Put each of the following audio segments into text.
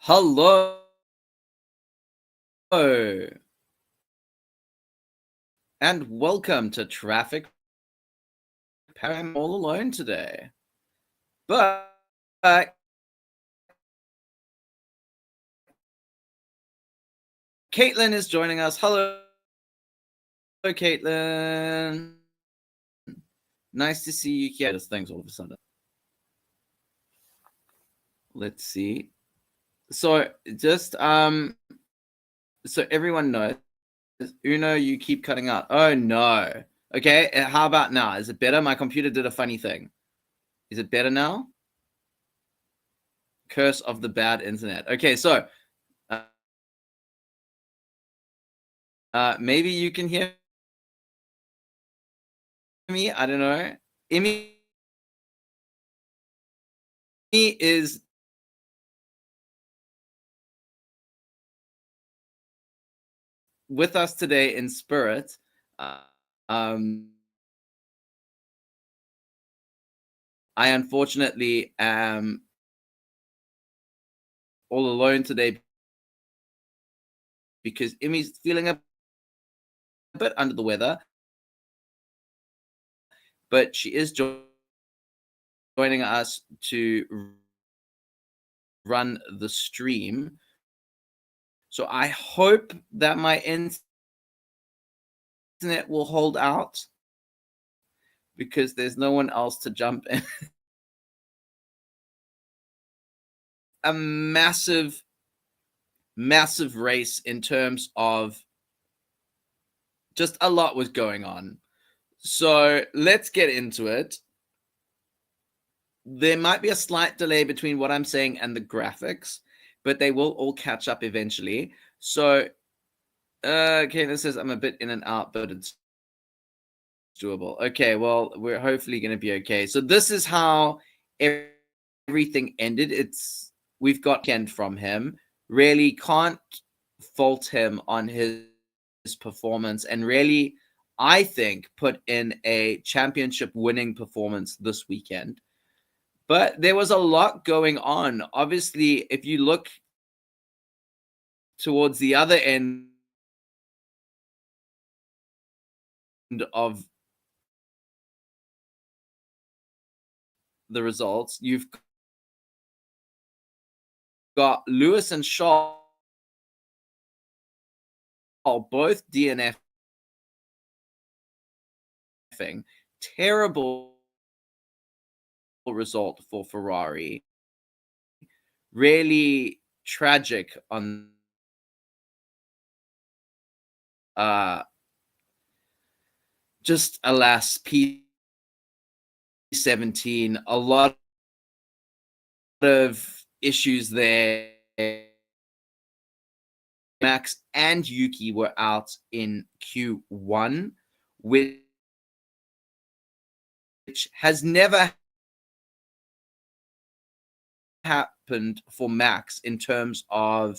Hello and welcome to Traffic Paradise. I'm all alone today, but Caitlin is joining us. Hello, Caitlin. Nice to see you here. Just things all of a sudden. Let's see. So just so everyone knows, Uno, you keep cutting out. Oh no. Okay, how about now? Is it better? My computer did a funny thing. Is it better now? Curse of the bad internet. Okay, so maybe you can hear me. I don't know. Immy is with us today in spirit. I unfortunately am all alone today because Immy's feeling a bit under the weather, but she is joining us to run the stream. So I hope that my internet will hold out because there's no one else to jump in. A massive race in terms of just a lot was going on. So let's get into it. There might be a slight delay between what I'm saying and the graphics, but they will all catch up eventually. So, okay, this says I'm a bit in and out, but it's doable. Okay, well, we're hopefully going to be okay. So this is how everything ended. We've got Ken from him. Really can't fault him on his performance, and really, I think, put in a championship winning performance this weekend. But there was a lot going on. Obviously, if you look towards the other end of the results, you've got Lewis and Shaw both DNFing. Terrible result for Ferrari. Really tragic on just alas, P17, a lot of issues there. Max and Yuki were out in Q1, which has never happened for Max in terms of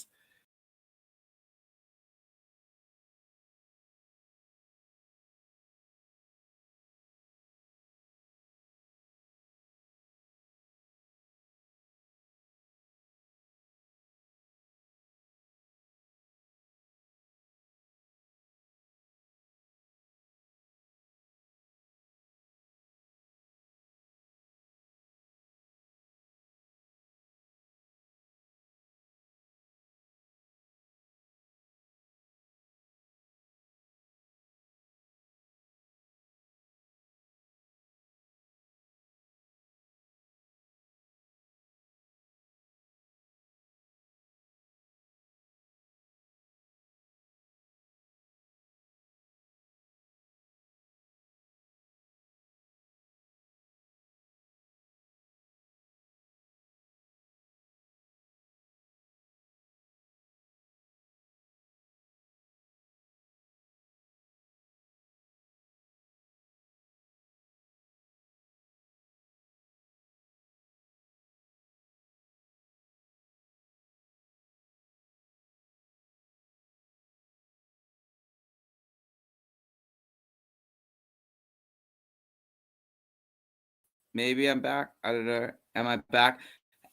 maybe I'm back. I don't know. Am I back?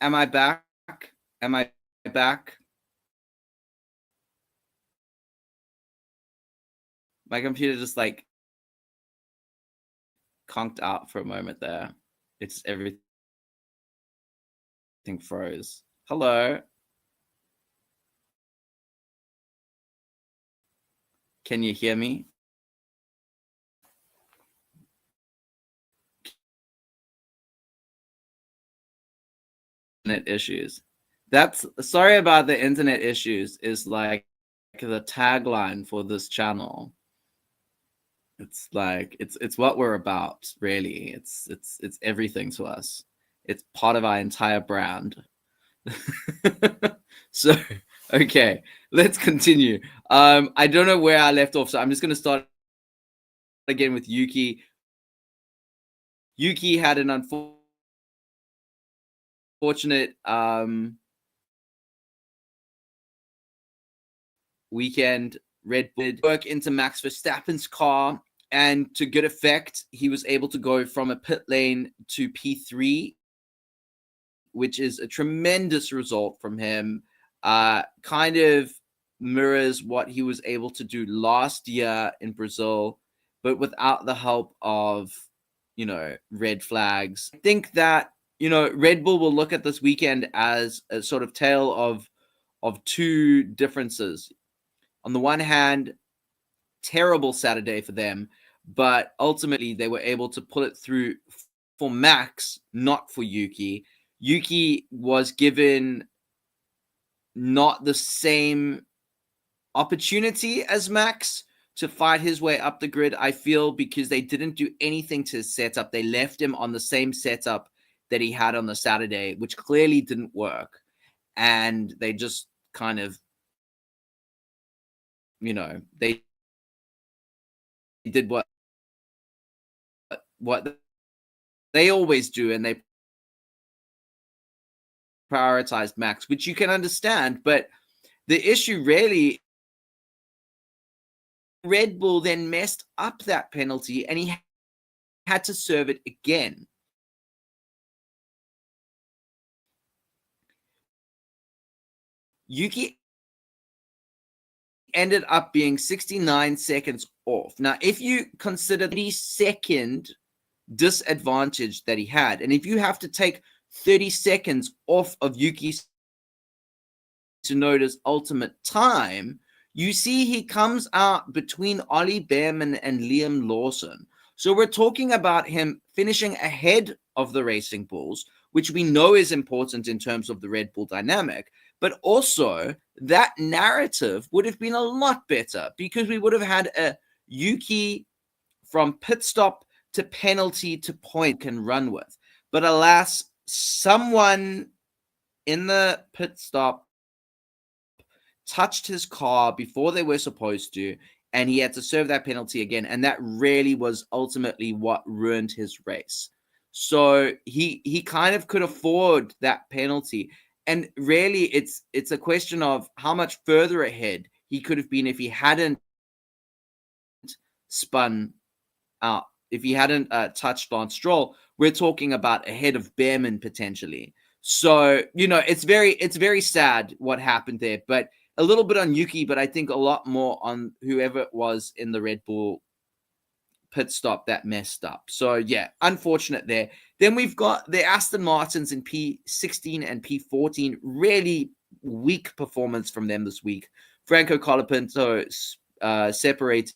Am I back? Am I back. My computer just like conked out for a moment there. It's everything froze. Hello. Can you hear me? Internet issues. That's sorry about the internet issues is like the tagline for this channel. It's like it's what we're about, really. It's everything to us. It's part of our entire brand. So okay, let's continue. I don't know where I left off, so I'm just gonna start again with Yuki. Yuki had an unfortunate weekend. Red Bull work into Max Verstappen's car, and to good effect, he was able to go from a pit lane to P3, which is a tremendous result from him. Kind of mirrors what he was able to do last year in Brazil, but without the help of, red flags. I think that, Red Bull will look at this weekend as a sort of tale of two differences. On the one hand, terrible Saturday for them, but ultimately they were able to pull it through for Max, not for Yuki. Yuki was given not the same opportunity as Max to fight his way up the grid, I feel, because they didn't do anything to his setup. They left him on the same setup that he had on the Saturday, which clearly didn't work. And they just kind of, they did what they always do, and they prioritized Max, which you can understand. But the issue really, Red Bull then messed up that penalty, and he had to serve it again. Yuki ended up being 69 seconds off. Now, if you consider the 30-second disadvantage that he had, and if you have to take 30 seconds off of Yuki Tsunoda's ultimate time, you see he comes out between Ollie Behrman and Liam Lawson. So we're talking about him finishing ahead of the Racing Bulls, which we know is important in terms of the Red Bull dynamic. But also, that narrative would have been a lot better because we would have had a Yuki from pit stop to penalty to point can run with. But alas, someone in the pit stop touched his car before they were supposed to, and he had to serve that penalty again. And that really was ultimately what ruined his race. So he kind of could afford that penalty. And really, it's a question of how much further ahead he could have been if he hadn't spun out, if he hadn't touched Lance Stroll. We're talking about ahead of Behrman potentially. So, it's very sad what happened there, but a little bit on Yuki, but I think a lot more on whoever it was in the Red Bull pit stop that messed up. So, yeah, unfortunate there. Then we've got the Aston Martins in P16 and P14. Really weak performance from them this week. Franco Colapinto separating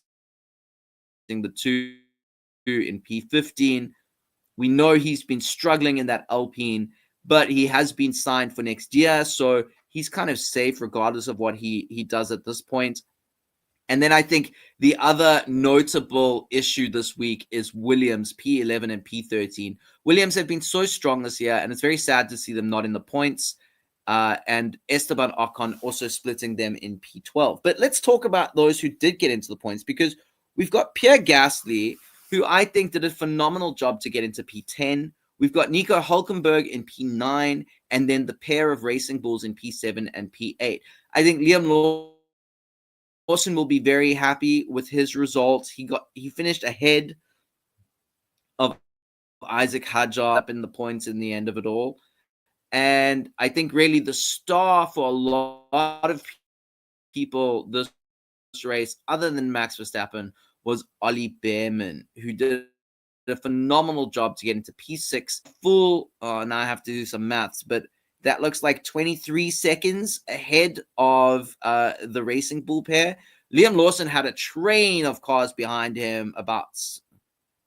the two in P15. We know he's been struggling in that Alpine, but he has been signed for next year, so he's kind of safe regardless of what he does at this point. And then I think the other notable issue this week is Williams, P11 and P13. Williams have been so strong this year, and it's very sad to see them not in the points. And Esteban Ocon also splitting them in P12. But let's talk about those who did get into the points, because we've got Pierre Gasly, who I think did a phenomenal job to get into P10. We've got Nico Hulkenberg in P9, and then the pair of Racing Bulls in P7 and P8. I think Liam Lawson will be very happy with his results. He finished ahead of Isaac Hadjar up in the points in the end of it all. And I think really the star for a lot of people this race, other than Max Verstappen, was Ollie Behrman, who did a phenomenal job to get into P6 full. Now I have to do some maths, but that looks like 23 seconds ahead of the Racing Bull pair. Liam Lawson had a train of cars behind him, about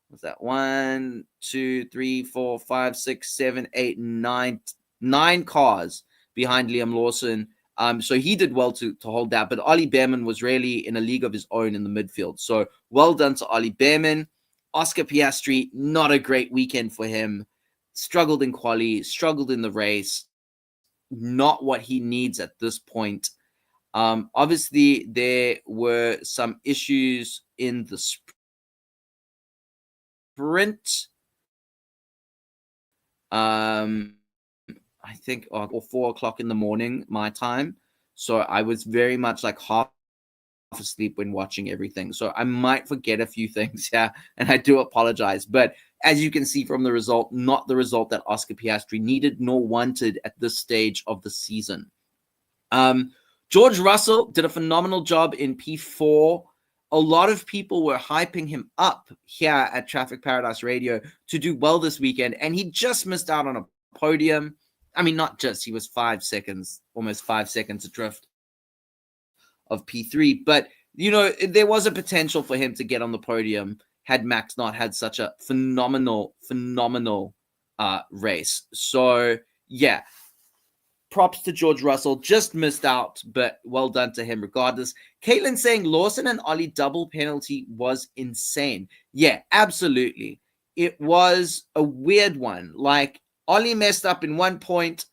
what's that? 1, 2, 3, 4, 5, 6, 7, 8, 9, 9 cars behind Liam Lawson. So he did well to hold that. But Ollie Behrman was really in a league of his own in the midfield. So well done to Ollie Behrman. Oscar Piastri, not a great weekend for him. Struggled in quali, struggled in the race. Not what he needs at this point. Obviously, there were some issues in the sprint. I think or 4 o'clock in the morning my time. So I was very much like half asleep when watching everything. So I might forget a few things, yeah, and I do apologize. But as you can see from the result, not the result that Oscar Piastri needed nor wanted at this stage of the season. George Russell did a phenomenal job in P4. A lot of people were hyping him up here at Traffic Paradise Radio to do well this weekend, and he just missed out on a podium. I mean, not just, he was 5 seconds, almost 5 seconds adrift of P3, but there was a potential for him to get on the podium had Max not had such a phenomenal race. So yeah, props to George Russell. Just missed out, but well done to him regardless. Caitlin saying Lawson and Ollie double penalty was insane. Yeah, absolutely. It was a weird one. Like, Ollie messed up in one point,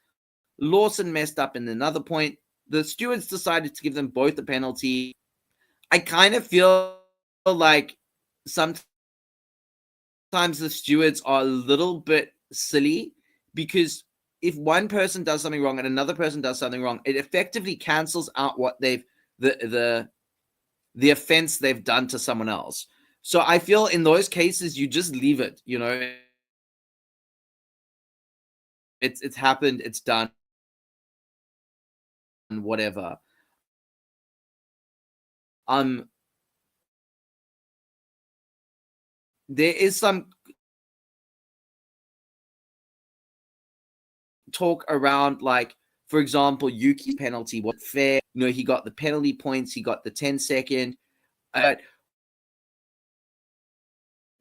Lawson messed up in another point. The stewards decided to give them both a penalty. I kind of feel like sometimes the stewards are a little bit silly, because if one person does something wrong and another person does something wrong, it effectively cancels out what they've the offense they've done to someone else. So I feel in those cases you just leave it. It's happened, it's done, whatever. There is some talk around, like, for example, Yuki's penalty was fair. He got the penalty points, he got the 10-second.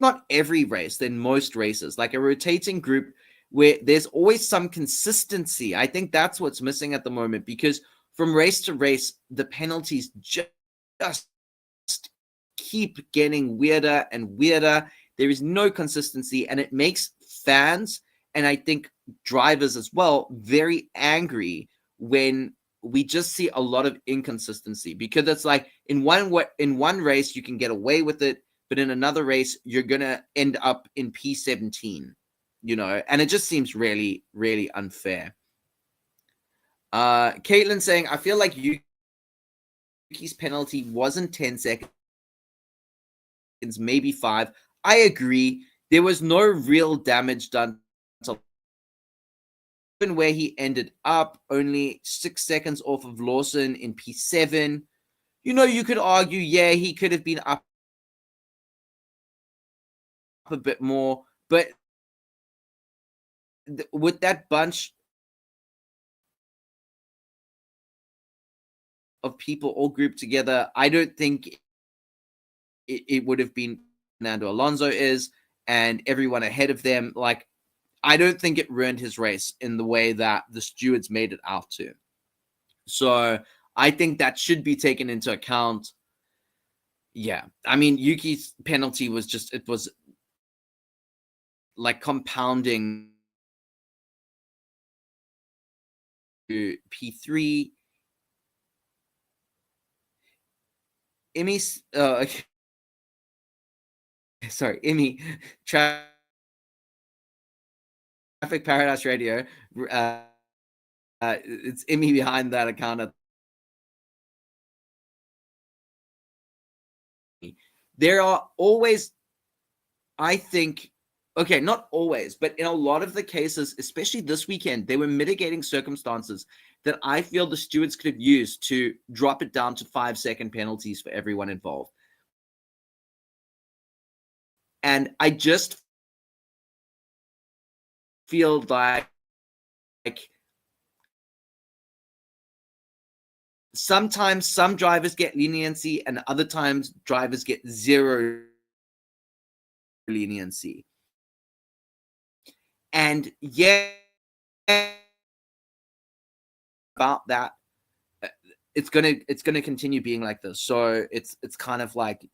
Not every race, then most races, like a rotating group where there's always some consistency. I think that's what's missing at the moment, because from race to race, the penalties just keep getting weirder and weirder. There is no consistency, and it makes fans, and I think drivers as well, very angry when we just see a lot of inconsistency, because it's like in one race you can get away with it, but in another race you're gonna end up in P17, and it just seems really, really unfair. Caitlin saying, I feel like Yuki's penalty wasn't 10 seconds, maybe 5. I agree. There was no real damage done to where he ended up, only 6 seconds off of Lawson in P7. You could argue, yeah, he could have been up a bit more, but with that bunch of people all grouped together, I don't think it would have been Fernando Alonso is and everyone ahead of them. Like, I don't think it ruined his race in the way that the stewards made it out to. So I think that should be taken into account. Yeah. I mean, Yuki's penalty was just, it was like compounding to P3. Immy's, Immy, Traffic Paradise Radio. It's Immy behind that account. There are always, I think, okay, not always, but in a lot of the cases, especially this weekend, they were mitigating circumstances that I feel the stewards could have used to drop it down to 5-second penalties for everyone involved. And I just feel like sometimes some drivers get leniency and other times drivers get zero leniency. And yeah, about that, it's gonna continue being like this. So it's kind of like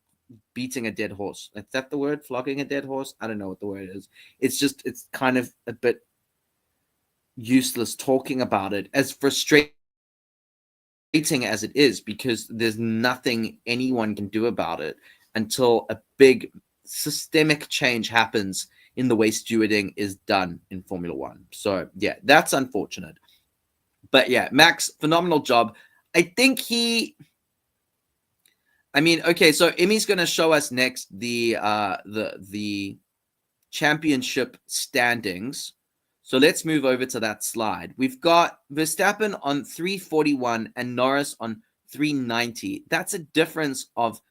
beating a dead horse. Is that the word? Flogging a dead horse? I don't know what the word is. It's kind of a bit useless talking about it, as frustrating as it is, because there's nothing anyone can do about it until a big systemic change happens in the way stewarding is done in Formula One. So yeah, that's unfortunate. But yeah, Max, phenomenal job. I think okay, so Immy's going to show us next the championship standings. So let's move over to that slide. We've got Verstappen on 341 and Norris on 390. That's a difference of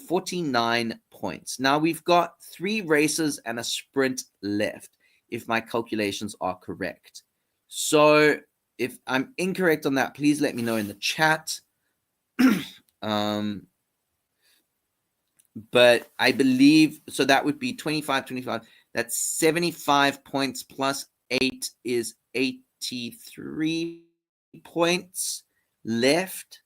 49 points. Now we've got 3 races and a sprint left, if my calculations are correct. So if I'm incorrect on that, please let me know in the chat. But I believe, so that would be 25. That's 75 points plus 8 is 83 points left.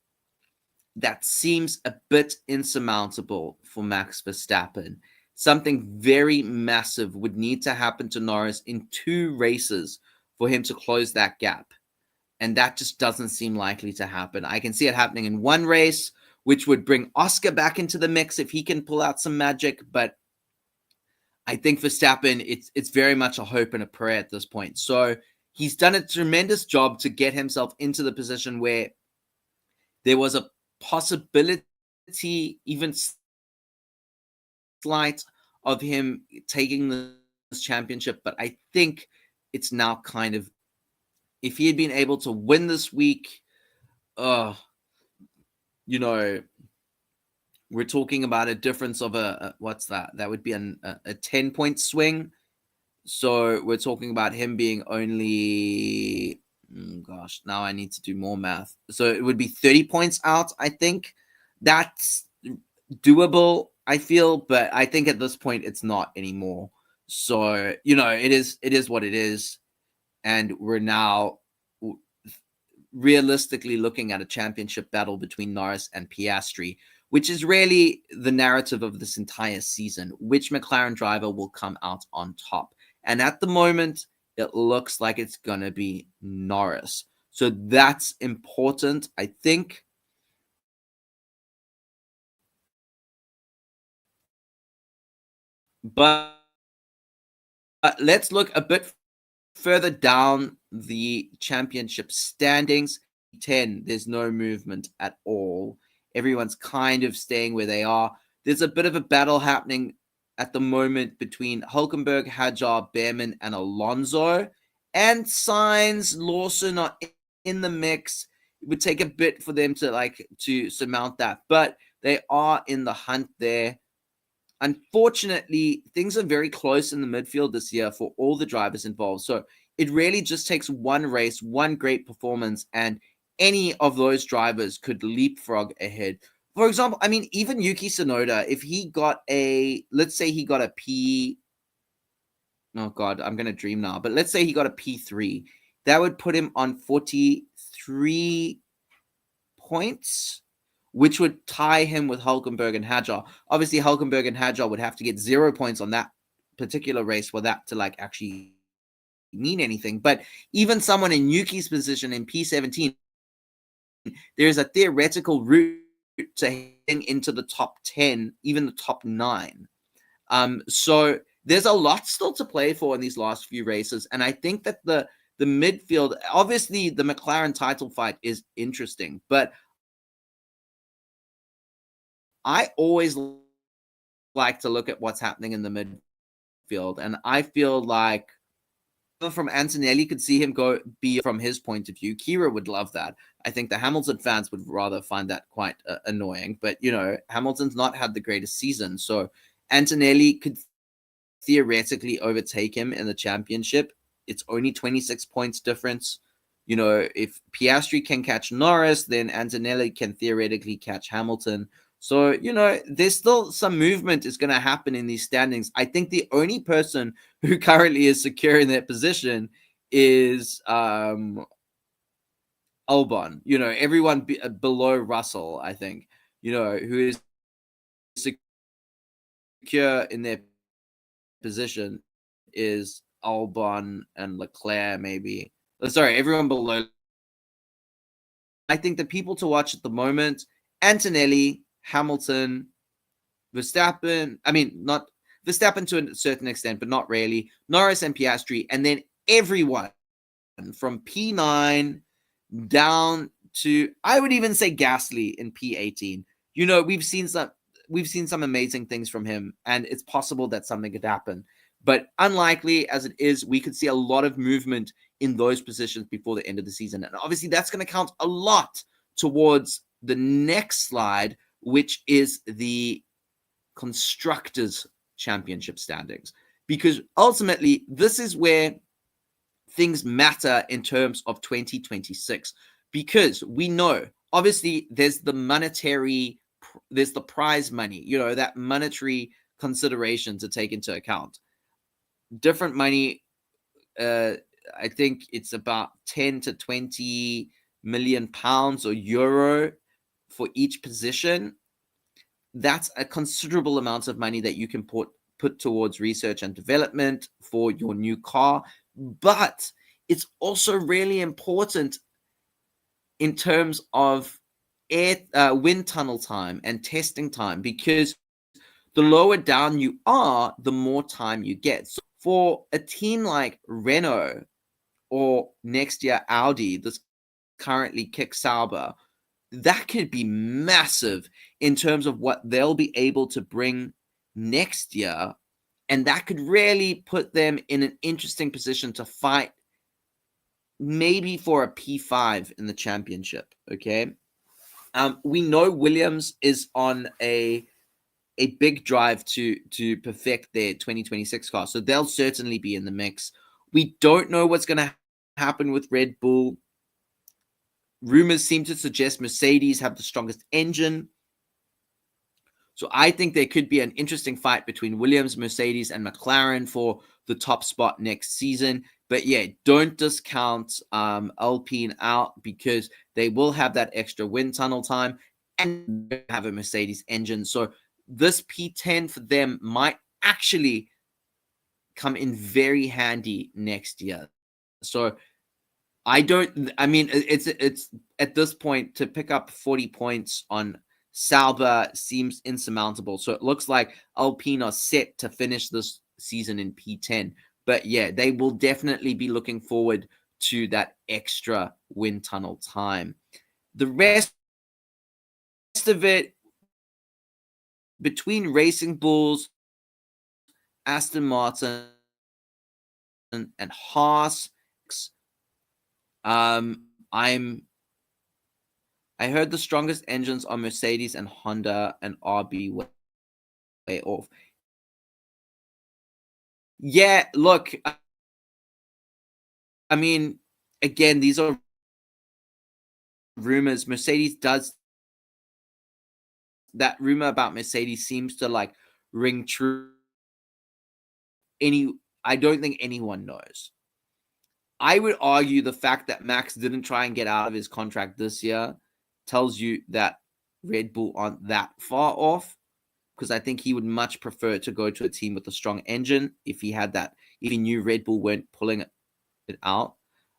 That seems a bit insurmountable for Max Verstappen. Something very massive would need to happen to Norris in 2 races for him to close that gap. And that just doesn't seem likely to happen. I can see it happening in 1 race, which would bring Oscar back into the mix if he can pull out some magic. But I think Verstappen, it's very much a hope and a prayer at this point. So he's done a tremendous job to get himself into the position where there was a possibility, even slight, of him taking this championship. But I think it's now kind of, if he had been able to win this week, we're talking about a difference of what's that? That would be a 10-point swing. So we're talking about him being only, now I need to do more math. So it would be 30 points out, I think. That's doable, I feel, but I think at this point it's not anymore. So, it is what it is. And we're now realistically looking at a championship battle between Norris and Piastri, which is really the narrative of this entire season. Which McLaren driver will come out on top? And at the moment, it looks like it's going to be Norris. So that's important, I think. But let's look a bit further down the championship standings. 10, there's no movement at all. Everyone's kind of staying where they are. There's a bit of a battle happening at the moment between Hulkenberg, Hadjar, Behrman, and Alonso. And Sainz, Lawson are in the mix. It would take a bit for them to surmount that, but they are in the hunt there. Unfortunately, things are very close in the midfield this year for all the drivers involved. So it really just takes one race, one great performance, and any of those drivers could leapfrog ahead. For example, even Yuki Tsunoda, if he got let's say he got a oh God, I'm going to dream now, but let's say he got a P3, that would put him on 43 points, which would tie him with Hulkenberg and Hadjar. Obviously, Hulkenberg and Hadjar would have to get 0 points on that particular race for that to actually mean anything. But even someone in Yuki's position in P17, there's a theoretical route to heading into the top 10, even the top 9. So there's a lot still to play for in these last few races. And I think that the midfield, obviously the McLaren title fight is interesting, but I always like to look at what's happening in the field. And I feel like from Antonelli could see him go be from his point of view. Kira would love that. I think the Hamilton fans would rather find that quite annoying. But, Hamilton's not had the greatest season. So Antonelli could theoretically overtake him in the championship. It's only 26 points difference. If Piastri can catch Norris, then Antonelli can theoretically catch Hamilton. So, there's still some movement is going to happen in these standings. I think the only person who currently is secure in that position is Albon. Everyone below Russell, I think, who is secure in their position is Albon and Leclerc, maybe. Sorry, everyone below. I think the people to watch at the moment, Antonelli, Hamilton, Verstappen. I mean, not Verstappen to a certain extent, but not really. Norris and Piastri, and then everyone from P9 down to, I would even say, Gasly in P18. We've seen some amazing things from him, and it's possible that something could happen. But unlikely as it is, we could see a lot of movement in those positions before the end of the season. And obviously that's going to count a lot towards the next slide, which is the Constructors' Championship standings. Because ultimately, this is where things matter in terms of 2026. Because we know, obviously, there's the prize money, that monetary consideration to take into account. Different money, I think it's about 10 to 20 million pounds or euro for each position. That's a considerable amount of money that you can put towards research and development for your new car. But it's also really important in terms of wind tunnel time and testing time, because the lower down you are, the more time you get. So for a team like Renault or next year Audi, this currently Kick Sauber, that could be massive in terms of what they'll be able to bring next year. And that could really put them in an interesting position to fight maybe for a P5 in the championship, okay? We know Williams is on a big drive to perfect their 2026 car, so they'll certainly be in the mix. We don't know what's going to happen with Red Bull. Rumors seem to suggest Mercedes have the strongest engine. So I think there could be an interesting fight between Williams, Mercedes, and McLaren for the top spot next season. But yeah, don't discount Alpine out, because they will have that extra wind tunnel time and have a Mercedes engine. So this P10 for them might actually come in very handy next year. So it's at this point, to pick up 40 points on Sauber seems insurmountable. So it looks like Alpine are set to finish this season in P10. But yeah, they will definitely be looking forward to that extra wind tunnel time. The rest of it, between Racing Bulls, Aston Martin, and Haas, I heard the strongest engines are Mercedes and Honda, and RB way off. Yeah, look, I mean, again, these are rumors. Mercedes does, that rumor about Mercedes seems to ring true. I don't think anyone knows. I would argue the fact that Max didn't try and get out of his contract this year tells you that Red Bull aren't that far off, because I think he would much prefer to go to a team with a strong engine if he knew Red Bull weren't pulling it out.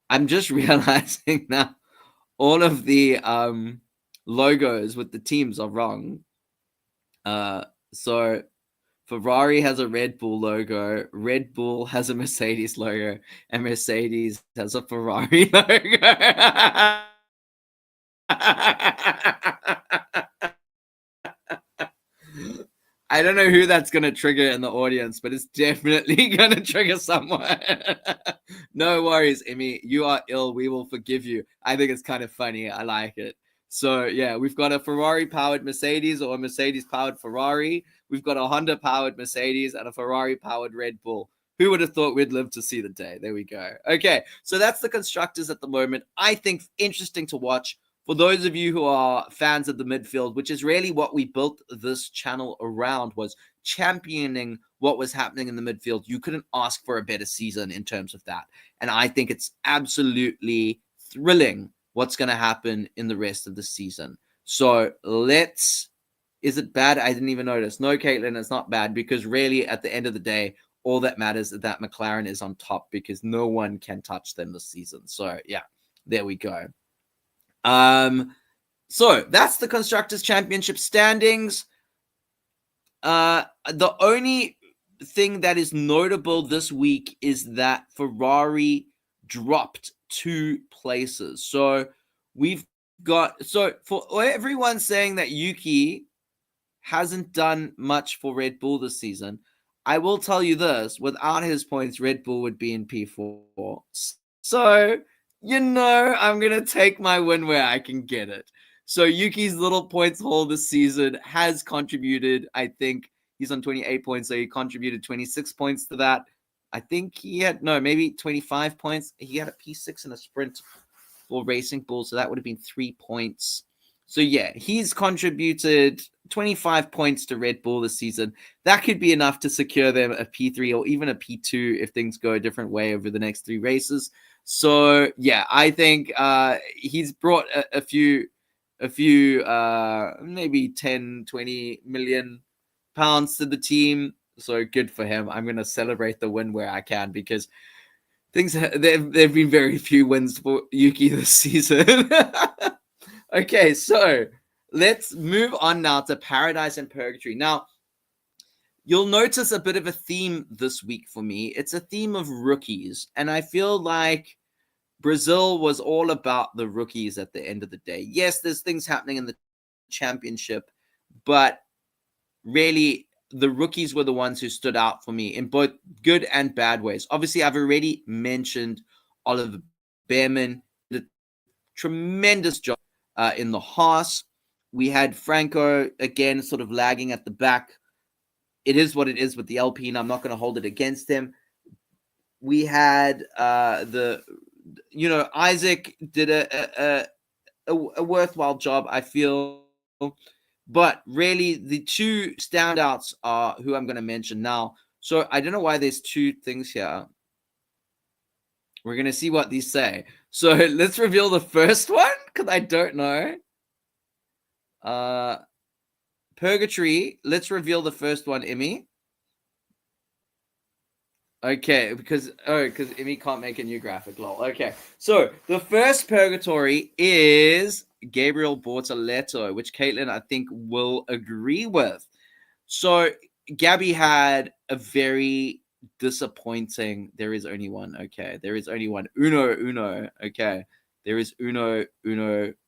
I'm just realizing now all of the logos with the teams are wrong. So Ferrari has a Red Bull logo, Red Bull has a Mercedes logo, and Mercedes has a Ferrari logo. I don't know who that's going to trigger in the audience, but it's definitely going to trigger someone. No worries, Immy. You are ill. We will forgive you. I think it's kind of funny. I like it. So, yeah, we've got a Ferrari-powered Mercedes or a Mercedes-powered Ferrari. We've got a Honda-powered Mercedes and a Ferrari-powered Red Bull. Who would have thought we'd live to see the day? There we go. Okay, so that's the constructors at the moment. I think interesting to watch. For those of you who are fans of the midfield, which is really what we built this channel around, was championing what was happening in the midfield. You couldn't ask for a better season in terms of that. And I think it's absolutely thrilling what's going to happen in the rest of the season. So is it bad? I didn't even notice. No, Caitlin, it's not bad, because really at the end of the day, all that matters is that McLaren is on top, because no one can touch them this season. So yeah, there we go. So that's the Constructors' Championship standings. The only thing that is notable this week is that Ferrari dropped 2 places. So for everyone saying that Yuki hasn't done much for Red Bull this season, I will tell you this: without his points, Red Bull would be in P4. So, I'm going to take my win where I can get it. So Yuki's little points haul this season has contributed. I think he's on 28 points, so he contributed 26 points to that. I think he had, maybe 25 points. He had a P6 in a sprint for Racing Bull, so that would have been 3 points. So yeah, he's contributed 25 points to Red Bull this season. That could be enough to secure them a P3 or even a P2 if things go a different way over the next 3 races. So yeah, I think he's brought a few maybe 10, 20 million pounds to the team. So good for him. I'm going to celebrate the win where I can, because there've been very few wins for Yuki this season. Okay, so let's move on now to Paradise and Purgatory. Now, you'll notice a bit of a theme this week for me. It's a theme of rookies, and I feel like Brazil was all about the rookies at the end of the day. Yes, there's things happening in the championship, but really the rookies were the ones who stood out for me in both good and bad ways. Obviously, I've already mentioned Oliver Behrman, did a tremendous job in the Haas. We had Franco, again, sort of lagging at the back. It is what it is with the Alpine. I'm not going to hold it against him. We had Isaac did a worthwhile job, I feel. But really, the 2 standouts are who I'm going to mention now. So I don't know why there's 2 things here. We're going to see what these say. So let's reveal the first one, because I don't know. Purgatory. Let's reveal the first one, Immy. Okay, because Immy can't make a new graphic, lol. Okay, so the first Purgatory is Gabriel Bortoleto, which Caitlin, I think, will agree with. So Gabby had a very disappointing. There is only one. Okay, there is only one. Uno. Okay, there is Uno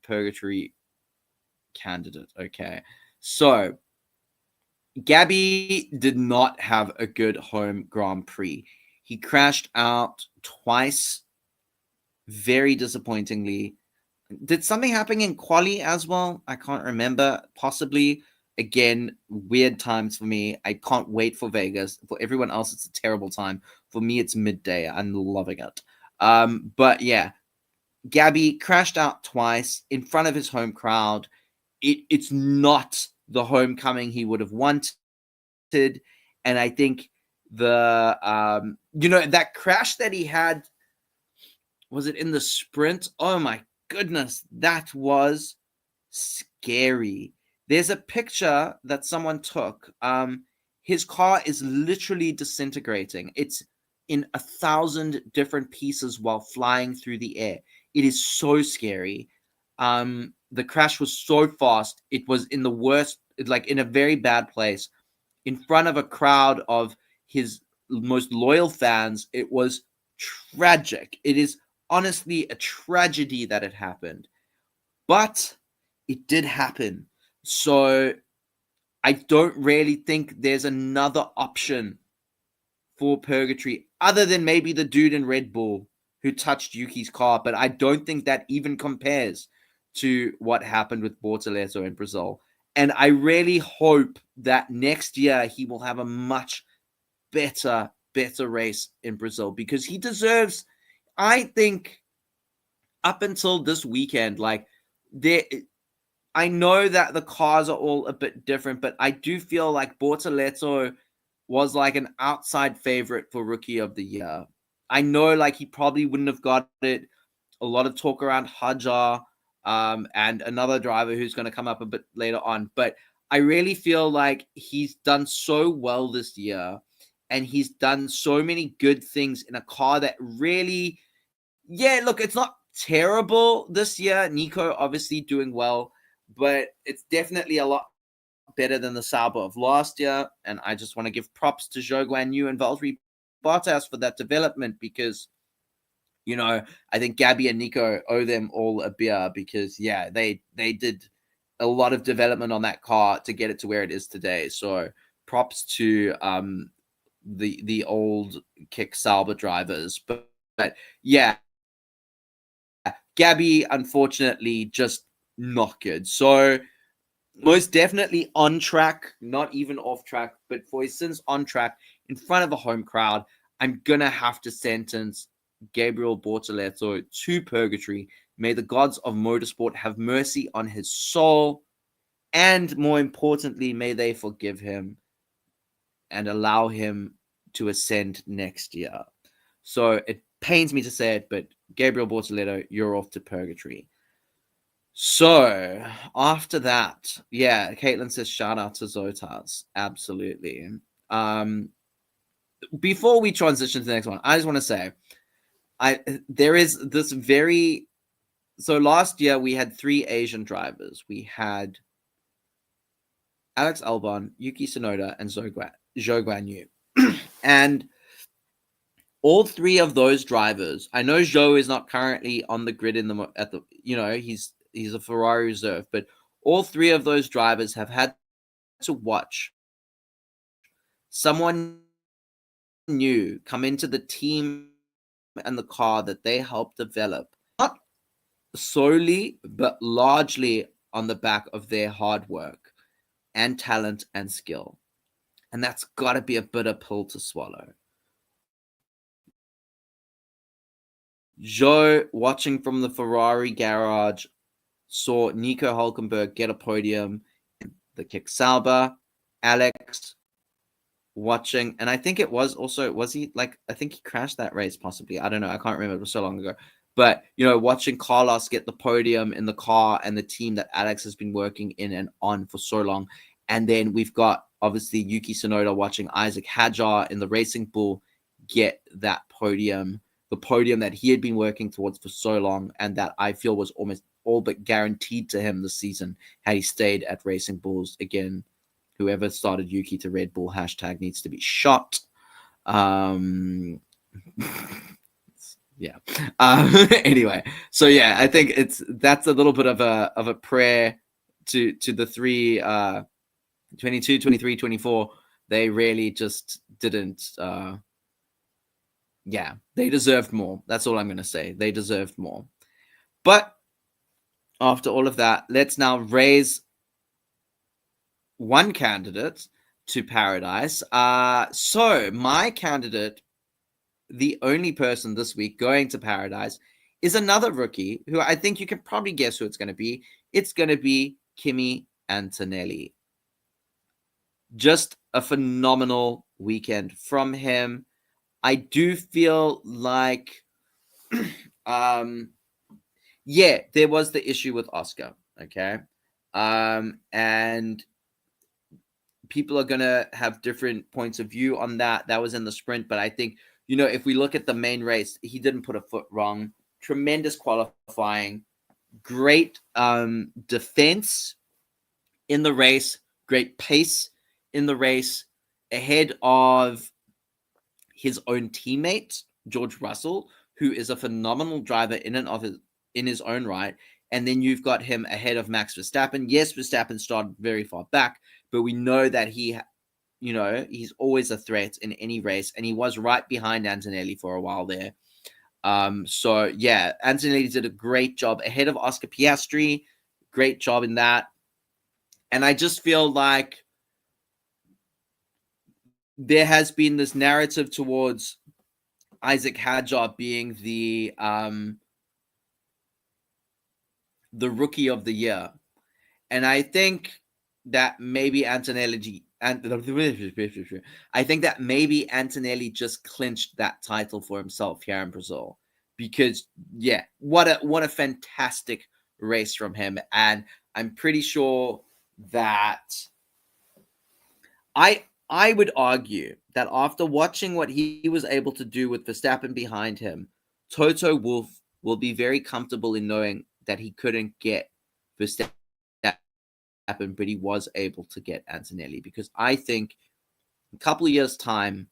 Purgatory candidate. Okay, so Gabby did not have a good home Grand Prix. He crashed out twice, very disappointingly. Did something happen in quali as well? I can't remember. Possibly. Again, weird times for me. I can't wait for Vegas. For everyone else, it's a terrible time. For me, it's midday. I'm loving it. But yeah, Gabby crashed out twice in front of his home crowd. It's not the homecoming he would have wanted. And I think that crash that he had, was it in the sprint? Oh my goodness, that was scary. There's a picture that someone took. His car is literally disintegrating. It's in 1,000 different pieces while flying through the air. It is so scary. The crash was so fast. It was in the worst, like in a very bad place, in front of a crowd of his most loyal fans. It was tragic. It is honestly a tragedy that it happened, but it did happen. So I don't really think there's another option for Purgatory other than maybe the dude in Red Bull who touched Yuki's car, but I don't think that even compares to what happened with Bortoleto in Brazil. And I really hope that next year he will have a much better race in Brazil, because he deserves, I think, up until this weekend, like, there, I know that the cars are all a bit different, but I do feel like Bortoleto was like an outside favorite for Rookie of the Year. I know, like, he probably wouldn't have got it. A lot of talk around Hajar and another driver who's going to come up a bit later on. But I really feel like he's done so well this year, and he's done so many good things in a car that really, yeah, look, it's not terrible this year. Nico obviously doing well, but it's definitely a lot better than the Sauber of last year. And I just want to give props to Zhou Guan Yu and Valtteri Bottas for that development, because, you know, I think Gabby and Nico owe them all a beer, because, yeah, they did a lot of development on that car to get it to where it is today. So props to the old kick Sauber drivers. But yeah, Gabby, unfortunately, just not good. So most definitely on track, not even off track, but for his sins on track in front of a home crowd, I'm going to have to sentence Gabriel Bortoleto to Purgatory. May the gods of motorsport have mercy on his soul. And more importantly, may they forgive him and allow him to ascend next year. So it pains me to say it, but Gabriel Bortoleto, you're off to Purgatory. So after that, yeah, Caitlin says shout out to Zotas. Absolutely. Before we transition to the next one, I just want to say, there is this very, so last year we had 3 Asian drivers. We had Alex Albon, Yuki Tsunoda, and Zhou Guan Yu. And all 3 of those drivers, I know Zhou is not currently on the grid he's a Ferrari reserve, but all 3 of those drivers have had to watch someone new come into the team and the car that they helped develop, not solely, but largely on the back of their hard work and talent and skill. And that's got to be a bitter pill to swallow. Zhou, watching from the Ferrari garage, saw Nico Hulkenberg get a podium in the Kick Sauber. Alex watching, and I think it was also, I think he crashed that race possibly. I don't know. I can't remember. It was so long ago. But, watching Carlos get the podium in the car and the team that Alex has been working in and on for so long. And then we've got, obviously, Yuki Tsunoda watching Isaac Hadjar in the Racing Bull get that podium, the podium that he had been working towards for so long, and that I feel was almost all but guaranteed to him this season had he stayed at Racing Bulls. Again, whoever started Yuki to Red Bull # needs to be shot. Yeah. Anyway, so yeah, I think that's a little bit of a prayer to the 3 22, 23, 24. They really just didn't. Yeah, they deserved more. That's all I'm going to say. They deserved more. But after all of that, let's now raise one candidate to Paradise. So my candidate, the only person this week going to Paradise, is another rookie who I think you can probably guess who it's going to be. It's going to be Kimi Antonelli. Just a phenomenal weekend from him. I do feel like, yeah, there was the issue with Oscar, okay? And people are going to have different points of view on that. That was in the sprint, but I think, if we look at the main race, he didn't put a foot wrong. Tremendous qualifying, great defense in the race, great pace in the race, ahead of his own teammate, George Russell, who is a phenomenal driver in his own right. and then you've got him ahead of Max Verstappen. Yes, Verstappen started very far back, but we know that he's always a threat in any race, and he was right behind Antonelli for a while there. So yeah, Antonelli did a great job ahead of Oscar Piastri. Great job in that. And I just feel like there has been this narrative towards Isaac Hadjar being the rookie of the year. And I think that maybe Antonelli just clinched that title for himself here in Brazil. Because yeah, what a fantastic race from him. And I'm pretty sure that I would argue that after watching what he was able to do with Verstappen behind him, Toto Wolff will be very comfortable in knowing that he couldn't get Verstappen, but he was able to get Antonelli, because I think a couple of years' time,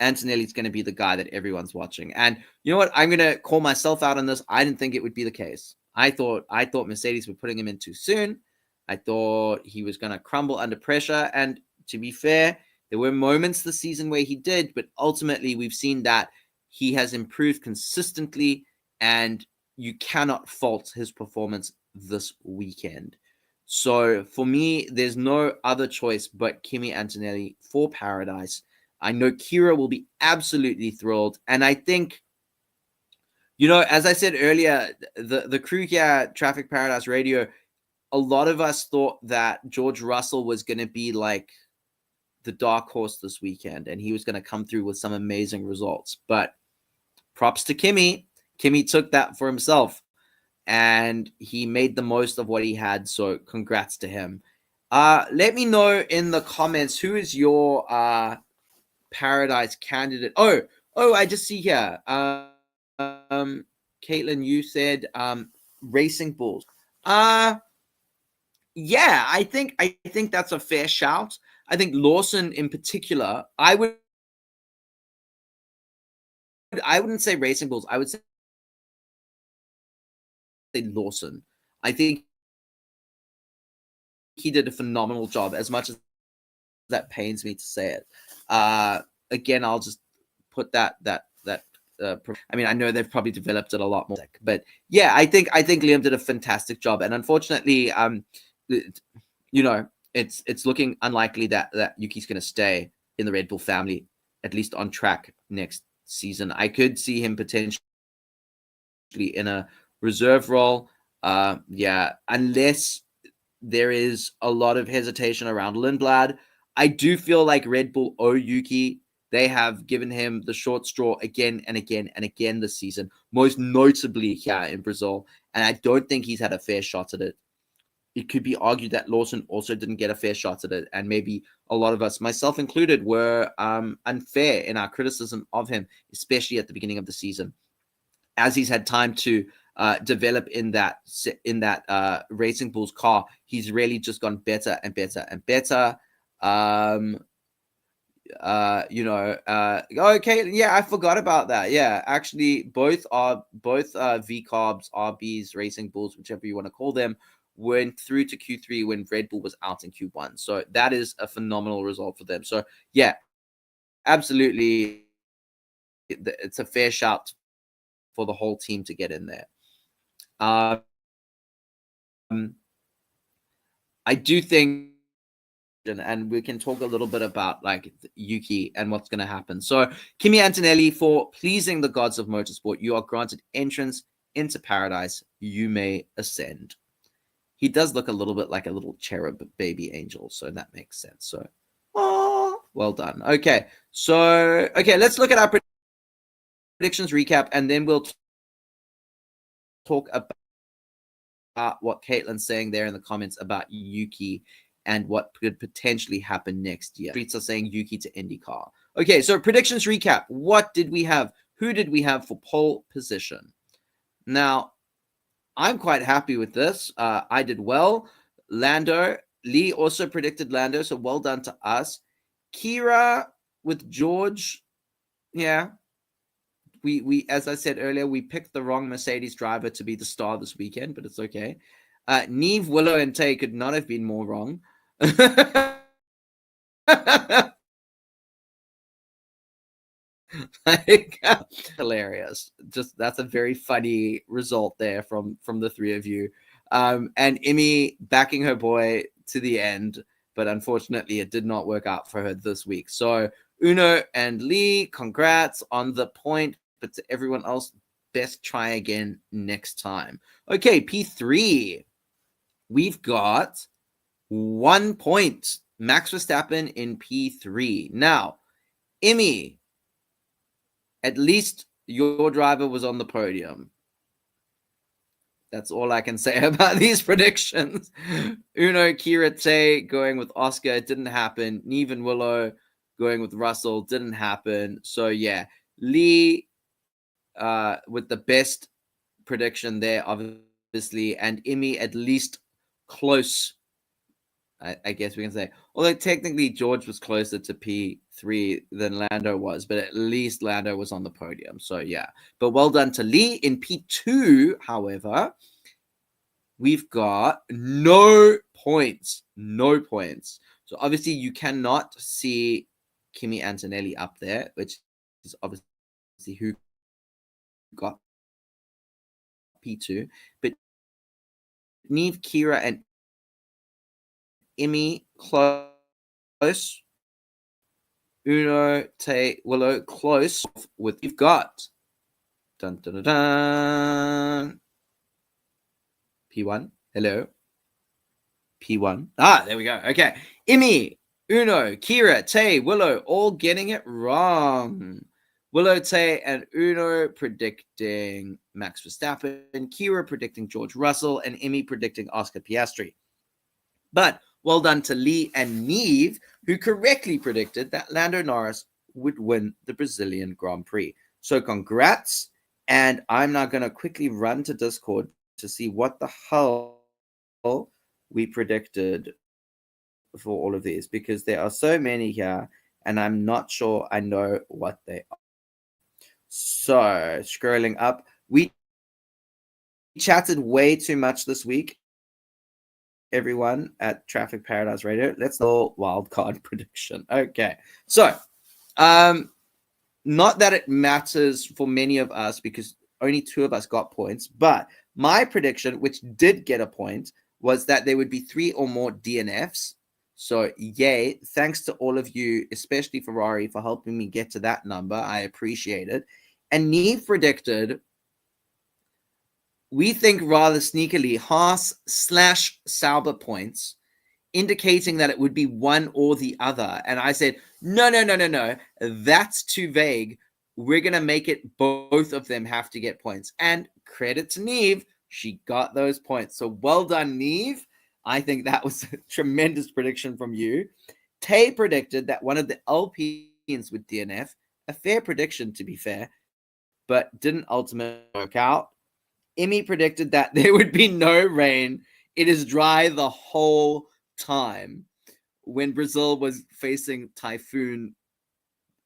Antonelli's going to be the guy that everyone's watching. And you know what? I'm going to call myself out on this. I didn't think it would be the case. I thought Mercedes were putting him in too soon. I thought he was going to crumble under pressure. And to be fair, there were moments this season where he did, but ultimately we've seen that he has improved consistently, and you cannot fault his performance this weekend. So for me, there's no other choice but Kimi Antonelli for Paradise. I know Kira will be absolutely thrilled. And I think, as I said earlier, the crew here at Traffic Paradise Radio, a lot of us thought that George Russell was going to be like the dark horse this weekend, and he was going to come through with some amazing results. But props to Kimi. Kimi took that for himself, and he made the most of what he had. So congrats to him. Let me know in the comments, who is your Paradise candidate? Oh, I just see here. Caitlin, you said Racing Bulls. Yeah, I think that's a fair shout. I think Lawson in particular, I wouldn't say Racing Bulls. I would say Lawson. I think he did a phenomenal job, as much as that pains me to say it. Again, I'll just put that I mean, I know they've probably developed it a lot more, but yeah, I think Liam did a fantastic job. And unfortunately, it's looking unlikely that Yuki's going to stay in the Red Bull family, at least on track next season. I could see him potentially in a reserve role. Unless there is a lot of hesitation around Lindblad. I do feel like Red Bull owe Yuki. They have given him the short straw again and again and again this season, most notably here in Brazil. And I don't think he's had a fair shot at it. It could be argued that Lawson also didn't get a fair shot at it. And maybe a lot of us, myself included, were unfair in our criticism of him, especially at the beginning of the season. As he's had time to develop in that Racing Bulls car, he's really just gone better and better and better. Okay, yeah, I forgot about that. Yeah, actually, both V Carbs, RBs, Racing Bulls, whichever you want to call them, went through to Q3 when Red Bull was out in Q1. So that is a phenomenal result for them. So yeah, absolutely, it's a fair shout for the whole team to get in there. I do think, and we can talk a little bit about like Yuki and what's going to happen. So Kimi Antonelli, for pleasing the gods of motorsport, you are granted entrance into Paradise. You may ascend. He does look a little bit like a little cherub baby angel, so that makes sense. So, well done. Okay, let's look at our predictions recap, and then we'll talk about what Caitlin's saying there in the comments about Yuki and what could potentially happen next year. Streets are saying Yuki to IndyCar. Okay, so predictions recap. What did we have? Who did we have for pole position? Now, I'm quite happy with this. I did well. Lando. Lee also predicted Lando, so well done to us. Kira with George. Yeah. We as I said earlier, we picked the wrong Mercedes driver to be the star this weekend, but it's okay. Neve, Willow, and Tay could not have been more wrong. Like, hilarious. Just that's a very funny result there from the three of you. And Immy backing her boy to the end, but unfortunately it did not work out for her this week. So Uno and Lee, congrats on the point, but to everyone else, best try again next time. Okay, P3. We've got 1 point. Max Verstappen in P3. Now, Immy, at least your driver was on the podium. That's all I can say about these predictions. Uno, Kira, Tay going with Oscar. It didn't happen. Neve and Willow going with Russell. Didn't happen. So, yeah. Lee with the best prediction there, obviously. And Immy at least close, I guess we can say. Although technically George was closer to P3 than Lando was, but at least Lando was on the podium. So, yeah. But well done to Lee. In P2, however, we've got no points. No points. So, obviously, you cannot see Kimi Antonelli up there, which is obviously who got P2. But Neve, Kira, and Immy close. Uno, Tay, Willow close with you've got dun, dun, dun, dun. P1. Hello. P1. There we go. Okay. Immy, Uno, Kira, Tay, Willow all getting it wrong. Willow, Tay, and Uno predicting Max Verstappen, Kira predicting George Russell, and Immy predicting Oscar Piastri. But well done to Lee and Neve, who correctly predicted that Lando Norris would win the Brazilian Grand Prix. So congrats. And I'm now going to quickly run to Discord to see what the hell we predicted for all of these, because there are so many here, and I'm not sure I know what they are. So scrolling up, we chatted way too much this week. Everyone at Traffic Paradise Radio, let's go wild card prediction. Okay, so not that it matters for many of us because only 2 of us got points, but my prediction, which did get a point, was that there would be 3 or more DNFs. So yay, thanks to all of you, especially Ferrari, for helping me get to that number. I appreciate it. And Neve predicted, we think rather sneakily, Haas/Sauber points, indicating that it would be one or the other. And I said, no. That's too vague. We're going to make it both of them have to get points. And credit to Neve, she got those points. So well done, Neve. I think that was a tremendous prediction from you. Tay predicted that one of the Alpines would DNF. A fair prediction, to be fair, but didn't ultimately work out. Immy predicted that there would be no rain. It is dry the whole time when Brazil was facing typhoon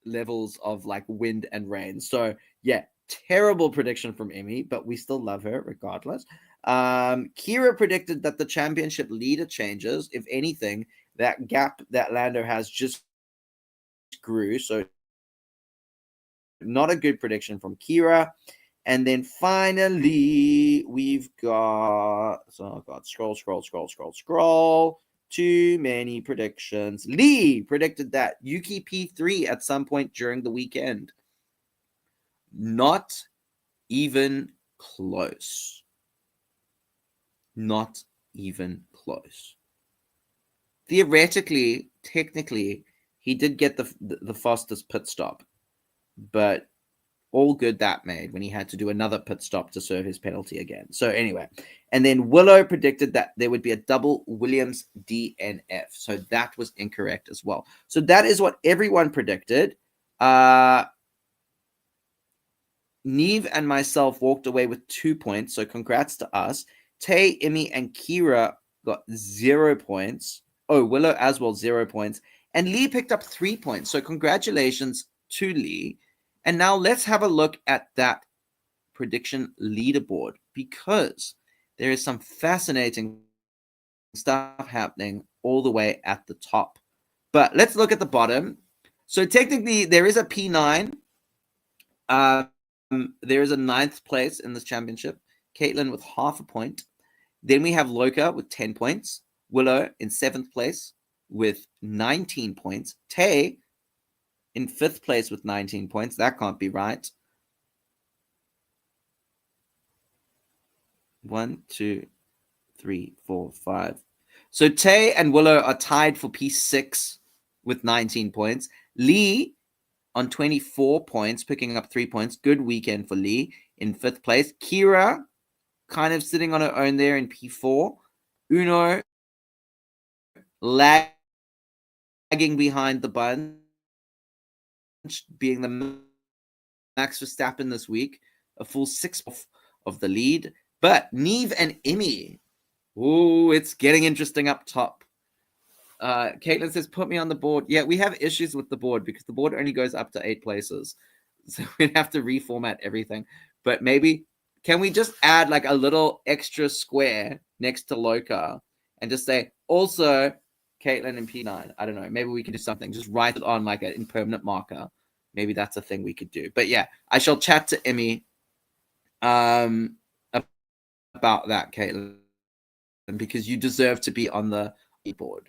levels of like wind and rain. So yeah, terrible prediction from Immy, but we still love her regardless. Kira predicted that the championship leader changes. If anything, that gap that Lando has just grew. So not a good prediction from Kira. And then finally, we've got, scroll. Too many predictions. Lee predicted that Yuki P3 at some point during the weekend. Not even close. Not even close. Theoretically, technically, he did get the fastest pit stop, but all good that made when he had to do another pit stop to serve his penalty again. So anyway, and then Willow predicted that there would be a double Williams DNF. So that was incorrect as well. So that is what everyone predicted. Neve and myself walked away with 2 points. So congrats to us. Tay, Immy, and Kira got 0 points. Oh, Willow as well, 0 points. And Lee picked up 3 points. So congratulations to Lee. And now let's have a look at that prediction leaderboard, because there is some fascinating stuff happening all the way at the top. But let's look at the bottom. So technically, there is a P9. There is a 9th place in this championship. Caitlin with half a point. Then we have Loka with 10 points. Willow in 7th place with 19 points. Tay in 5th place with 19 points. That can't be right. 1, 2, 3, 4, 5. So Tay and Willow are tied for P6 with 19 points. Lee on 24 points, picking up 3 points. Good weekend for Lee in 5th place. Kira kind of sitting on her own there in P4. Uno lagging behind the bunch, being the Max Verstappen this week, a full 6 of the lead. But Neve and Immy, ooh, it's getting interesting up top. Caitlin says, put me on the board. Yeah, we have issues with the board because the board only goes up to 8 places. So we'd have to reformat everything. But maybe, can we just add like a little extra square next to Loka and just say, also, Caitlin and P9? I don't know. Maybe we can do something. Just write it on like an impermanent marker. Maybe that's a thing we could do. But yeah, I shall chat to Immy about that, Caitlin, because you deserve to be on the board.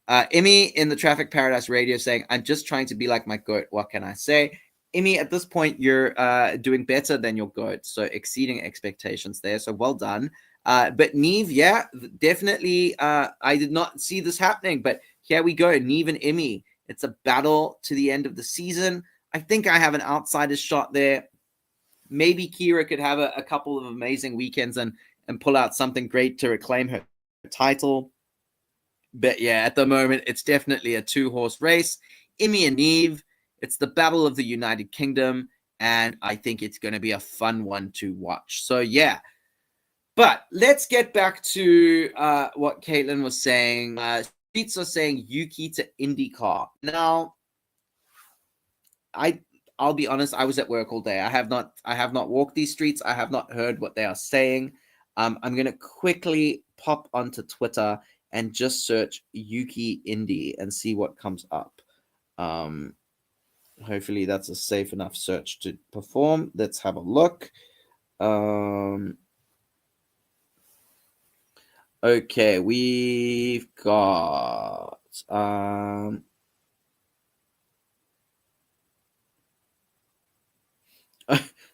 Immy in the Traffic Paradise Radio saying, I'm just trying to be like my goat. What can I say? Immy, at this point, you're doing better than your goat. So exceeding expectations there. So well done. But Neve, yeah, definitely. I did not see this happening, but here we go. Neve and Immy. It's a battle to the end of the season. I think I have an outsider's shot there. Maybe Kira could have a couple of amazing weekends and pull out something great to reclaim her title. But yeah, at the moment, it's definitely a 2-horse race. Immy and Neve, it's the Battle of the United Kingdom, and I think it's going to be a fun one to watch. So yeah, but let's get back to what Caitlin was saying. Streets are saying Yuki to IndyCar. Now, I'll be honest, I was at work all day. I have not walked these streets. I have not heard what they are saying. I'm going to quickly pop onto Twitter and just search Yuki Indy and see what comes up. Hopefully that's a safe enough search to perform. Let's have a look. Okay, we've got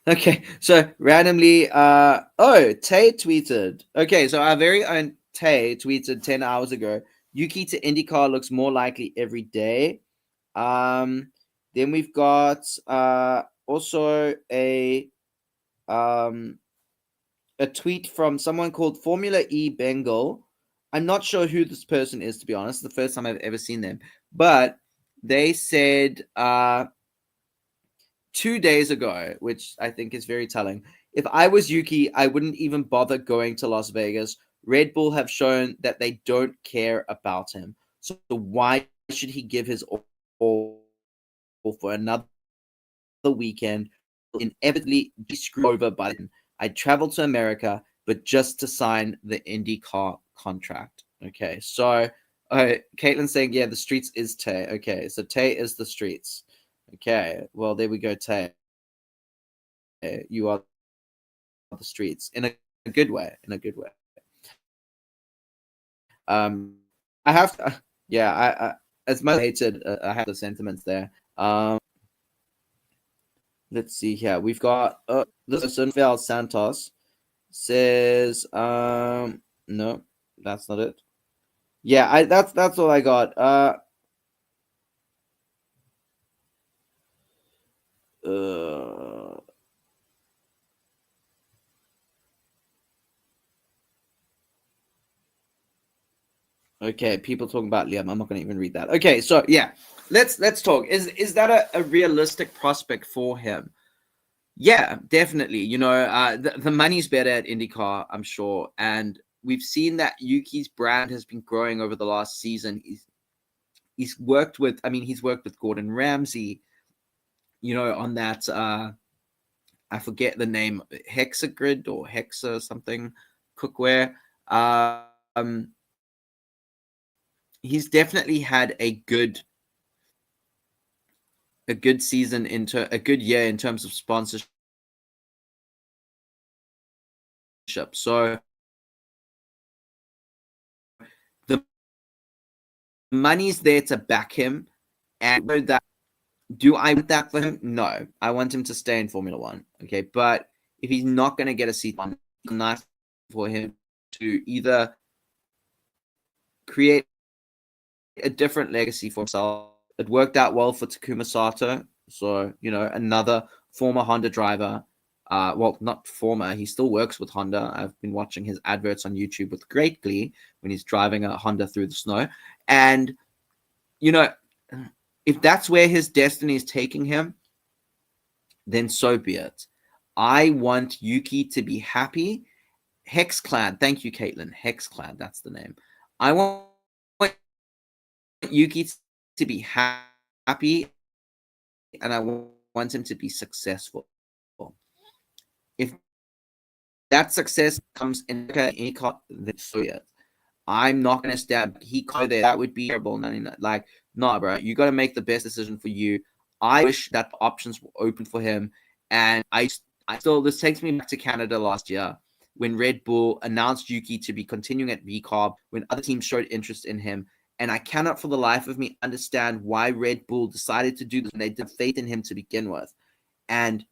okay, so randomly Tay tweeted. Okay, so our very own Tay tweeted 10 hours ago, Yuki to IndyCar looks more likely every day. Then we've got also a tweet from someone called Formula E Bengal. I'm not sure who this person is, to be honest. It's the first time I've ever seen them. But they said 2 days ago, which I think is very telling. If I was Yuki, I wouldn't even bother going to Las Vegas. Red Bull have shown that they don't care about him. So why should he give his all for another weekend? Inevitably be screwed over by them. I'd travel to America, but just to sign the IndyCar contract. Okay, so Caitlin's saying, yeah, the streets is Tay. Okay, so Tay is the streets. Okay, well, there we go, Tay. You are the streets in a good way. In a good way. I have to, yeah. I as much hated, I have the sentiments there. Let's see here. We've got this person, Val Santos, says no, that's not it. Yeah, that's all I got. Okay, people talking about Liam. I'm not going to even read that. Okay, so yeah, let's talk. Is that a realistic prospect for him? Yeah, definitely. You know, the money's better at IndyCar, I'm sure, and we've seen that Yuki's brand has been growing over the last season. He's worked with Gordon Ramsay. on that I forget the name, Hexagrid or Hexa something cookware. He's definitely had a good season a good year in terms of sponsorship. So the money's there to back him, and that. Do I want that for him? No. I want him to stay in Formula One. Okay. But if he's not going to get a seat on, it's nice for him to either create a different legacy for himself. It worked out well for Takuma Sato. So, another former Honda driver. Well, not former. He still works with Honda. I've been watching his adverts on YouTube with great glee when he's driving a Honda through the snow. And, if that's where his destiny is taking him, then so be it. I want Yuki to be happy. Hexclad. Thank you, Caitlin. Hexclad. That's the name. I want Yuki to be happy, and I want him to be successful. If that success comes in any car, then so be it. I'm not going to stab Hiko there. That would be terrible. Like, nah, bro. You got to make the best decision for you. I wish that the options were open for him. And I still, this takes me back to Canada last year when Red Bull announced Yuki to be continuing at VCARB, when other teams showed interest in him. And I cannot for the life of me understand why Red Bull decided to do this when they did faith in him to begin with. And,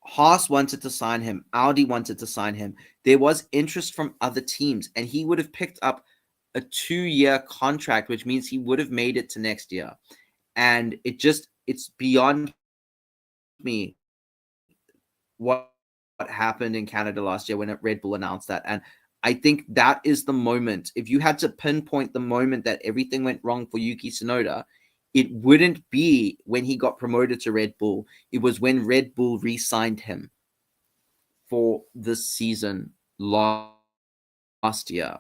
Haas wanted to sign him. Audi wanted to sign him. There was interest from other teams, and he would have picked up a 2-year contract, which means he would have made it to next year. And it's beyond me what happened in Canada last year when Red Bull announced that. And I think that is the moment. If you had to pinpoint the moment that everything went wrong for Yuki Tsunoda, it wouldn't be when he got promoted to Red Bull. It was when Red Bull re-signed him for this season last year.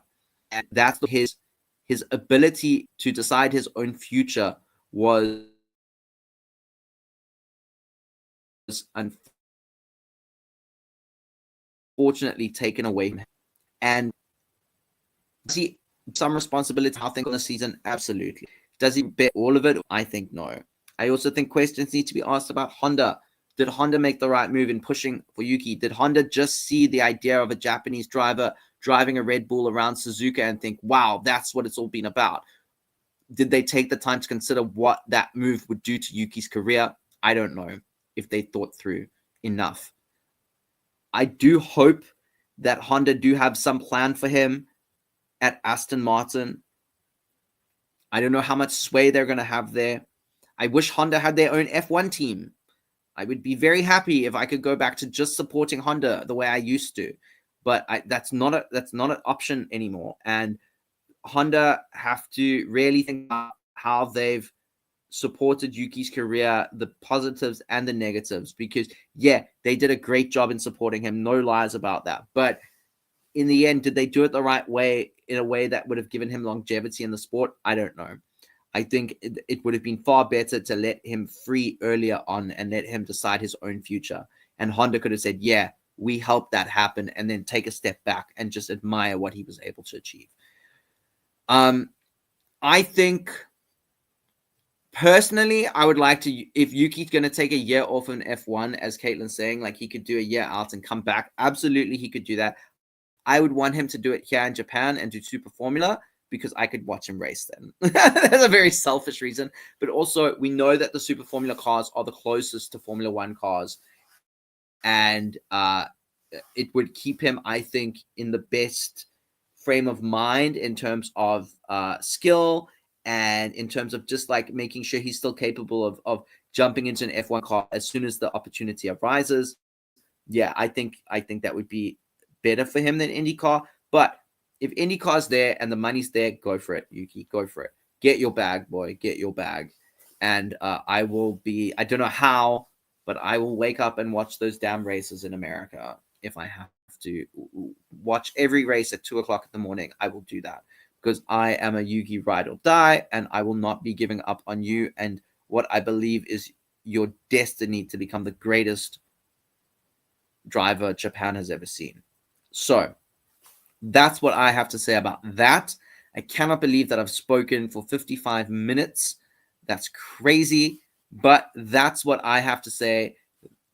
And that's his ability to decide his own future was unfortunately taken away from him. And see some responsibility how things on the season? Absolutely. Does he bet all of it? I think no. I also think questions need to be asked about Honda. Did Honda make the right move in pushing for Yuki? Did Honda just see the idea of a Japanese driver driving a Red Bull around Suzuka and think, wow, that's what it's all been about? Did they take the time to consider what that move would do to Yuki's career? I don't know if they thought through enough. I do hope that Honda do have some plan for him at Aston Martin. I don't know how much sway they're going to have there. I wish Honda had their own F1 team. I would be very happy if I could go back to just supporting Honda the way I used to. But that's not an option anymore. And Honda have to really think about how they've supported Yuki's career, the positives and the negatives, because yeah, they did a great job in supporting him. No lies about that. But in the end, did they do it the right way, in a way that would have given him longevity in the sport? I don't know. I think it would have been far better to let him free earlier on and let him decide his own future. And Honda could have said, yeah, we helped that happen, and then take a step back and just admire what he was able to achieve. I think personally, I would like to, if Yuki's going to take a year off in F1, as Caitlin's saying, like he could do a year out and come back. Absolutely, he could do that. I would want him to do it here in Japan and do Super Formula, because I could watch him race then. That's a very selfish reason. But also, we know that the Super Formula cars are the closest to Formula One cars. And it would keep him, I think, in the best frame of mind in terms of skill and in terms of just like making sure he's still capable of jumping into an F1 car as soon as the opportunity arises. Yeah, I think that would be better for him than IndyCar. But if IndyCar's there and the money's there, go for it, Yuki. Go for it. Get your bag, boy. Get your bag. And I will be, I don't know how, but I will wake up and watch those damn races in America. If I have to watch every race at 2:00 in the morning, I will do that, because I am a Yuki ride or die, and I will not be giving up on you. And what I believe is your destiny to become the greatest driver Japan has ever seen. So that's what I have to say about that. I cannot believe that I've spoken for 55 minutes. That's crazy. But that's what I have to say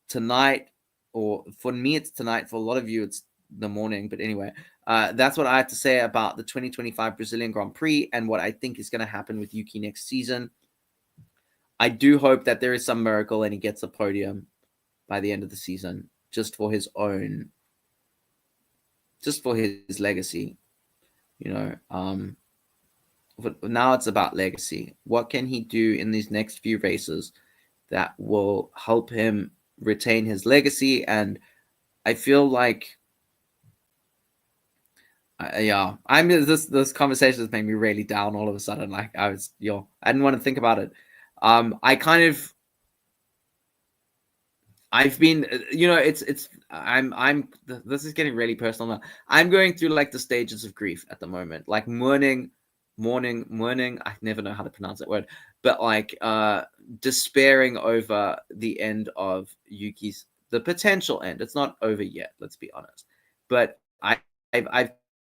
tonight. Or for me, it's tonight. For a lot of you, it's the morning. But anyway, that's what I have to say about the 2025 Brazilian Grand Prix and what I think is going to happen with Yuki next season. I do hope that there is some miracle and he gets a podium by the end of the season, just for his legacy. But now it's about legacy. What can he do in these next few races that will help him retain his legacy? And I feel like, this conversation has made me really down all of a sudden. Like I didn't want to think about it. I've been, this is getting really personal now. I'm going through like the stages of grief at the moment, like mourning. I never know how to pronounce that word, but like despairing over the end of the potential end. It's not over yet, let's be honest. But I've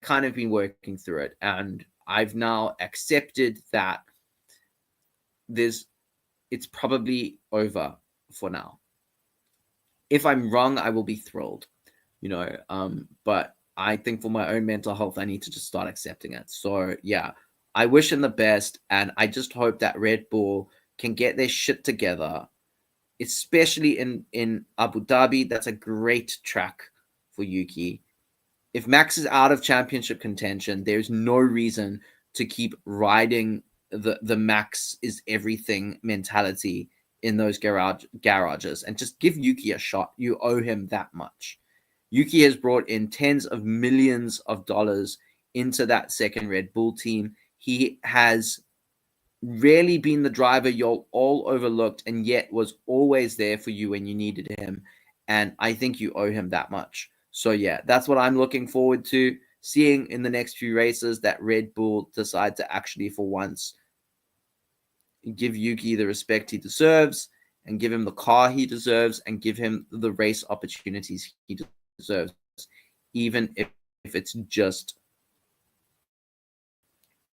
kind of been working through it, and I've now accepted that it's probably over for now. If I'm wrong, I will be thrilled, but I think for my own mental health, I need to just start accepting it. So yeah, I wish him the best, and I just hope that Red Bull can get their shit together, especially in Abu Dhabi. That's a great track for Yuki. If Max is out of championship contention, there's no reason to keep riding the Max is everything mentality in those garages, and just give Yuki a shot. You owe him that much. Yuki has brought in tens of millions of dollars into that second Red Bull team. He has rarely been the driver you'll all overlooked, and yet was always there for you when you needed him. And I think you owe him that much. So yeah, that's what I'm looking forward to seeing in the next few races, that Red Bull decide to actually, for once, give Yuki the respect he deserves, and give him the car he deserves, and give him the race opportunities he deserves, even if it's just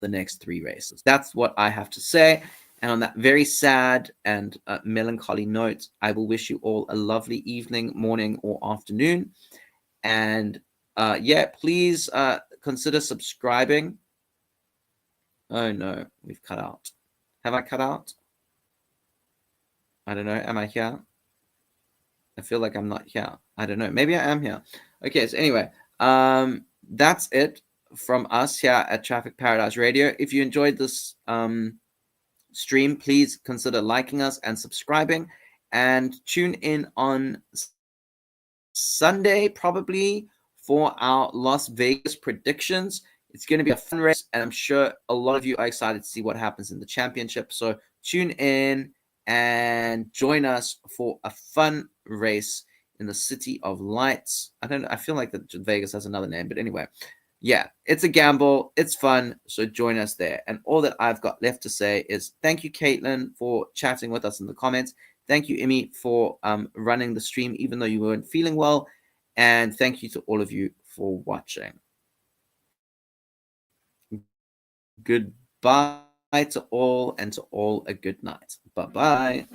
the next 3 races. That's what I have to say. And on that very sad and melancholy note, I will wish you all a lovely evening, morning, or afternoon. And please consider subscribing. Oh no, we've cut out. Have I cut out? I don't know. Am I here? I feel like I'm not here. I don't know. Maybe I am here. Okay, so anyway, that's it from us here at Traffic Paradise Radio. If you enjoyed this stream, please consider liking us and subscribing, and tune in on Sunday probably for our Las Vegas predictions. It's going to be a fun race, and I'm sure a lot of you are excited to see what happens in the championship. So tune in and join us for a fun race in the City of Lights. I feel like that Vegas has another name, but anyway, yeah, it's a gamble. It's fun. So join us there. And all that I've got left to say is thank you, Caitlin, for chatting with us in the comments. Thank you, Immy, for running the stream, even though you weren't feeling well. And thank you to all of you for watching. Goodbye to all, and to all a good night. Bye-bye.